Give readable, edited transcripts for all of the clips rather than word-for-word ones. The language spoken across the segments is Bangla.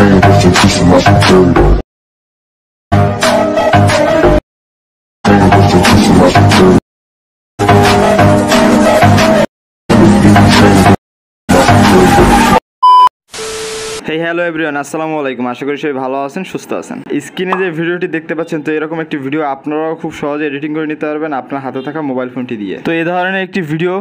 হ্যালো এভরিওয়ান, আসসালামু আলাইকুম। আশা করি সবাই ভালো আছেন, সুস্থ আছেন। স্ক্রিনে যে ভিডিওটি দেখতে পাচ্ছেন, তো এরকম একটি ভিডিও আপনারাও খুব সহজে এডিটিং করে নিতে পারবেন আপনার হাতে থাকা মোবাইল ফোনটি দিয়ে। তো এই ধরনের একটি ভিডিও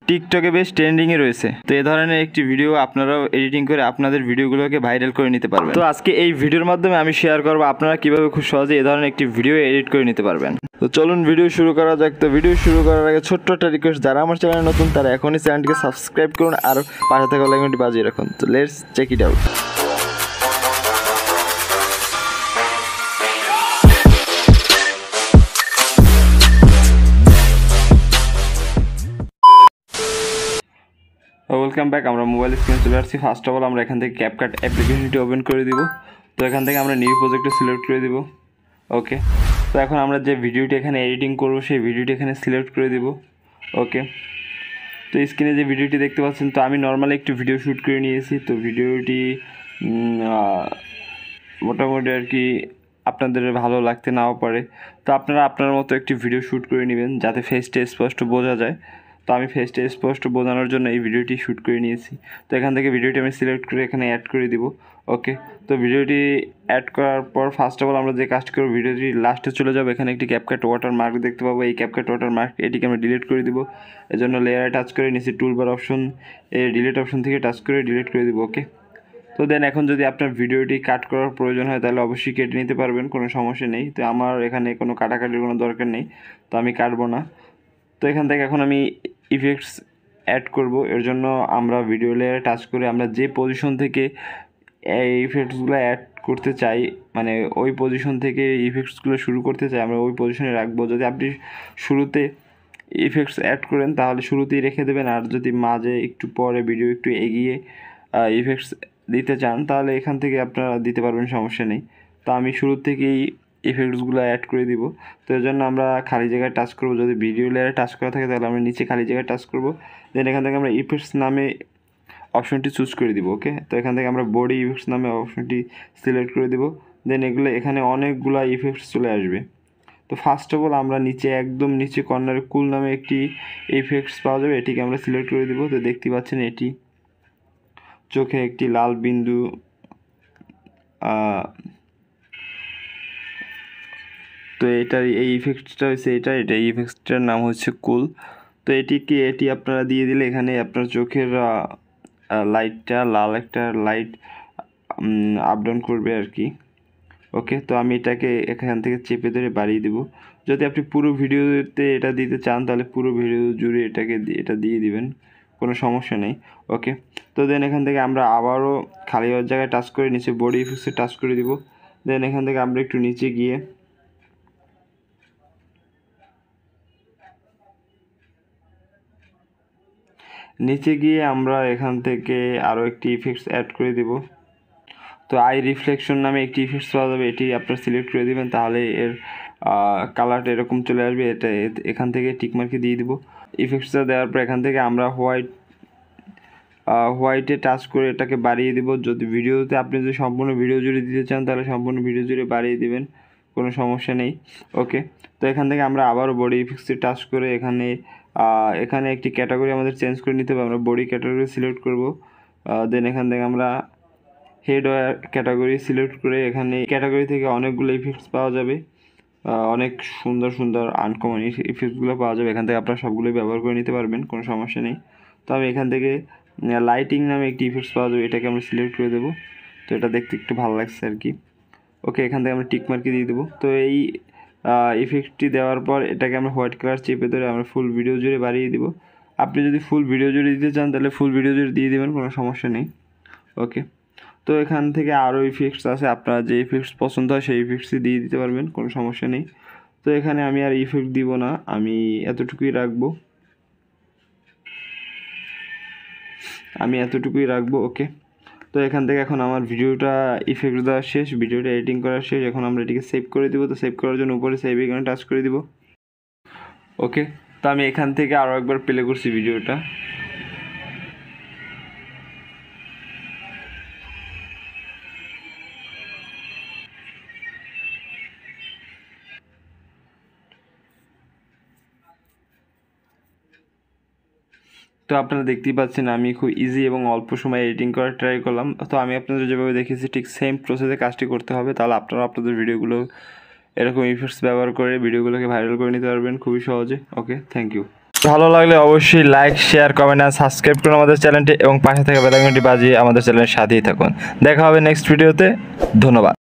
টিকটকে বেশ ট্রেন্ডিংয়ে রয়েছে। তো এই ধরনের একটি ভিডিও আপনারাও এডিটিং করে আপনাদের ভিডিওগুলোকে ভাইরাল করে নিতে পারবেন। তো আজকে এই ভিডিওর মাধ্যমে আমি শেয়ার করবো আপনারা কীভাবে খুব সহজে এই ধরনের একটি ভিডিও এডিট করে নিতে পারবেন। তো চলুন ভিডিও শুরু করা যাক। তো ভিডিও শুরু করার আগে ছোট্ট একটা রিকোয়েস্ট, যারা আমার চ্যানেলে নতুন তারা এখনই চ্যানেলটিকে সাবস্ক্রাইব করুন আর পাশে থাকা বেল আইকনটি বাজিয়ে রাখুন। তো let's check it out. Welcome back. আমরা মোবাইল স্ক্রিনে চলে আসছি। ফার্স্ট অফ অল আমরা এখান থেকে ক্যাপকাট অ্যাপ্লিকেশনটি ওপেন করে দিব। তো এখান থেকে আমরা নিউ প্রজেক্টে সিলেক্ট করে দিব। ওকে, তো এখন আমরা যে ভিডিওটি এখানে এডিটিং করব সেই ভিডিওটি এখানে সিলেক্ট করে দিব। ওকে, তো স্ক্রিনে যে ভিডিওটি দেখতে পাচ্ছেন, তো আমি নর্মালি একটু ভিডিও শ্যুট করে নিয়েছি। তো ভিডিওটি মোটামুটি আর কি আপনাদের ভালো লাগতে নাও পারে। তো আপনারা আপনার মতো একটি ভিডিও শ্যুট করে নেবেন যাতে ফেসটা স্পষ্ট বোঝা যায়। তো আমি ফেসটা স্পষ্ট বোঝানোর জন্য এই ভিডিওটি শ্যুট করে নিয়েছি। তো এখান থেকে ভিডিওটি আমি সিলেক্ট করে এখানে অ্যাড করে দিব। ওকে, তো ভিডিওটি অ্যাড করার পর ফার্স্ট অফ অল আমরা যে কাজটি করব, ভিডিওটি লাস্টে চলে যাবো। এখানে একটি ক্যাপকাট ওয়াটার মার্ক দেখতে পাবো। এই ক্যাপকাট ওয়াটার মার্ক এটিকে আমরা ডিলিট করে দিব। এজন্য লেয়ারে টাচ করে নিচে টুলবার অপশন ডিলিট অপশন থেকে টাচ করে ডিলিট করে দিব। ওকে, তো দেন এখন যদি আপনার ভিডিওটি কাট করার প্রয়োজন হয় তাহলে অবশ্যই কেটে নিতে পারবেন, কোনো সমস্যা নেই। তো আমার এখানে কোনো কাটাকাটির কোনো দরকার নেই, তো আমি কাটবো না। তো এখান থেকে এখন আমি ইফেক্টস অ্যাড করব। এর জন্য আমরা ভিডিও লেয়ারে টাচ করে আমরা যে পজিশন থেকে এই ইফেক্টসগুলো অ্যাড করতে চাই, মানে ওই পজিশন থেকে ইফেক্টসগুলো শুরু করতে চাই, আমরা ওই পজিশনে রাখবো। যদি আপনি শুরুতে ইফেক্টস অ্যাড করেন তাহলে শুরুতেই রেখে দেবেন, আর যদি মাঝে একটু পরে ভিডিও একটু এগিয়ে ইফেক্টস দিতে চান তাহলে এখান থেকে আপনারা দিতে পারবেন, সমস্যা নেই। তো আমি শুরু থেকেই ইফেক্টসগুলো অ্যাড করে দিব। তো এর জন্য আমরা খালি জায়গায় টাচ করব। যদি ভিডিও লেয়ারে টাচ করা থাকে তাহলে আমরা নিচে খালি জায়গায় টাচ করব। দেন এখান থেকে আমরা ইফেক্টস নামে অপশনটি চুজ করে দিব। ওকে, তো এখান থেকে আমরা বডি ইফেক্টস নামে অপশনটি সিলেক্ট করে দিব। দেন এগুলো এখানে অনেকগুলো ইফেক্টস চলে আসবে। তো ফার্স্ট অফ অল আমরা নিচে একদম নিচে কর্নারে কুল নামে একটি ইফেক্টস পাওয়া যাবে, এটিকে আমরা সিলেক্ট করে দিব। তো দেখতে পাচ্ছেন এটি চোখে একটি লাল বিন্দু তো এটার এই ইফেক্টসটা হচ্ছে এটা এই ইফেক্টসটার নাম হচ্ছে কুল। তো এটি আপনারা দিয়ে দিলে এখানে আপনার চোখের লাইটটা লাল একটা লাইট আপ ডাউন করবে আর কি। ওকে, তো আমি এটাকে এখান থেকে চেপে ধরে বাড়িয়ে দেব। যদি আপনি পুরো ভিডিওতে এটা দিতে চান তাহলে পুরো ভিডিও জুড়ে এটা দিয়ে দিবেন, কোনো সমস্যা নেই। ওকে, তো দেন এখান থেকে আমরা আবারও খালি হওয়ার জায়গায় টাচ করে নিচে বডি ইফেক্টসে টাচ করে দিব। দেন এখান থেকে আমরা একটু নিচে গিয়ে আমরা এখান থেকে আরও একটি ইফেক্টস অ্যাড করে দিব। তো আই রিফ্লেকশন নামে একটি ইফেক্টস পাওয়া যাবে, এটি আপনারা সিলেক্ট করে দিবেন, তাহলে এর কালারটা এরকম চলে আসবে। এটা এখান থেকে টিকমার্কে দিয়ে দিব। ইফেক্টসটা দেওয়ার পর এখান থেকে আমরা হোয়াইটে টাচ করে এটাকে বাড়িয়ে দিব। যদি ভিডিওতে আপনি যদি সম্পূর্ণ ভিডিও জুড়ে দিতে চান তাহলে সম্পূর্ণ ভিডিও জুড়ে বাড়িয়ে দিবেন, কোনো সমস্যা নেই। ওকে, তো এখান থেকে আমরা আবারও বডি ইফেক্টসে টাচ করে এখানে একটি ক্যাটাগরি আমাদের চেঞ্জ করে নিতে হবে। আমরা বডি ক্যাটাগরি সিলেক্ট করব। দেন এখান থেকে আমরা হেড ওয়্যার ক্যাটাগরি সিলেক্ট করে এখানে ক্যাটাগরি থেকে অনেকগুলো ইফেক্টস পাওয়া যাবে, অনেক সুন্দর সুন্দর আনকমন ইফেক্টসগুলো পাওয়া যাবে। এখান থেকে আপনারা সবগুলোই ব্যবহার করে নিতে পারবেন, কোনো সমস্যা নেই। তো আমি এখান থেকে লাইটিং নামে একটি ইফেক্টস পাওয়া যাবে, এটাকে আমরা সিলেক্ট করে দেবো। তো এটা দেখতে একটু ভালো লাগছে আর কি। ওকে, এখান থেকে আমরা টিকমার্কে দিয়ে দেবো। তো এই ইফেক্টটি দেওয়ার পর এটাকে আমরা হোয়াইট কালার চেপে ধরে আমরা ফুল ভিডিও জুড়ে বাড়িয়ে দিব। আপনি যদি ফুল ভিডিও জুড়ে দিতে চান তাহলে ফুল ভিডিও জুড়ে দিয়ে দেবেন, কোনো সমস্যা নেই। ওকে, তো এখান থেকে আরও ইফেক্টস আছে, আপনারা যে ইফেক্টস পছন্দ হয় সেই ইফেক্টসই দিয়ে দিতে পারবেন, কোনো সমস্যা নেই। তো এখানে আমি আর ইফেক্ট দিব না, আমি এতটুকুই রাখবো। ওকে, তো এখান থেকে এখন আমার ভিডিওটা ইফেক্ট দেওয়া শেষ, ভিডিওটা এডিটিং করা শেষ। এখন আমরা এটিকে সেভ করে দিব। তো সেভ করার জন্য উপরে সেভ আইকনে টাচ করে দিব। ওকে, তো আমি এখান থেকে আরও একবার প্লে করছি ভিডিওটা। তো আপনারা দেখতেই পাচ্ছেন আমি খুব ইজি এবং অল্প সময় এডিটিং করার ট্রাই করলাম। তো আমি আপনাদের যেভাবে দেখেছি ঠিক সেম প্রসেসে কাজটি করতে হবে, তাহলে আপনারা আপনাদের ভিডিওগুলো এরকম ইফেক্টস ব্যবহার করে ভিডিওগুলোকে ভাইরাল করে নিতে পারবেন খুবই সহজে। ওকে, থ্যাংক ইউ। ভালো লাগলে অবশ্যই লাইক, শেয়ার, কমেন্ট আর সাবস্ক্রাইব করুন আমাদের চ্যানেলটি এবং পাশে থাকা বেল আইকনটি বাজিয়ে আমাদের চ্যানেলের সাথেই থাকুন। দেখা হবে নেক্সট ভিডিওতে। ধন্যবাদ।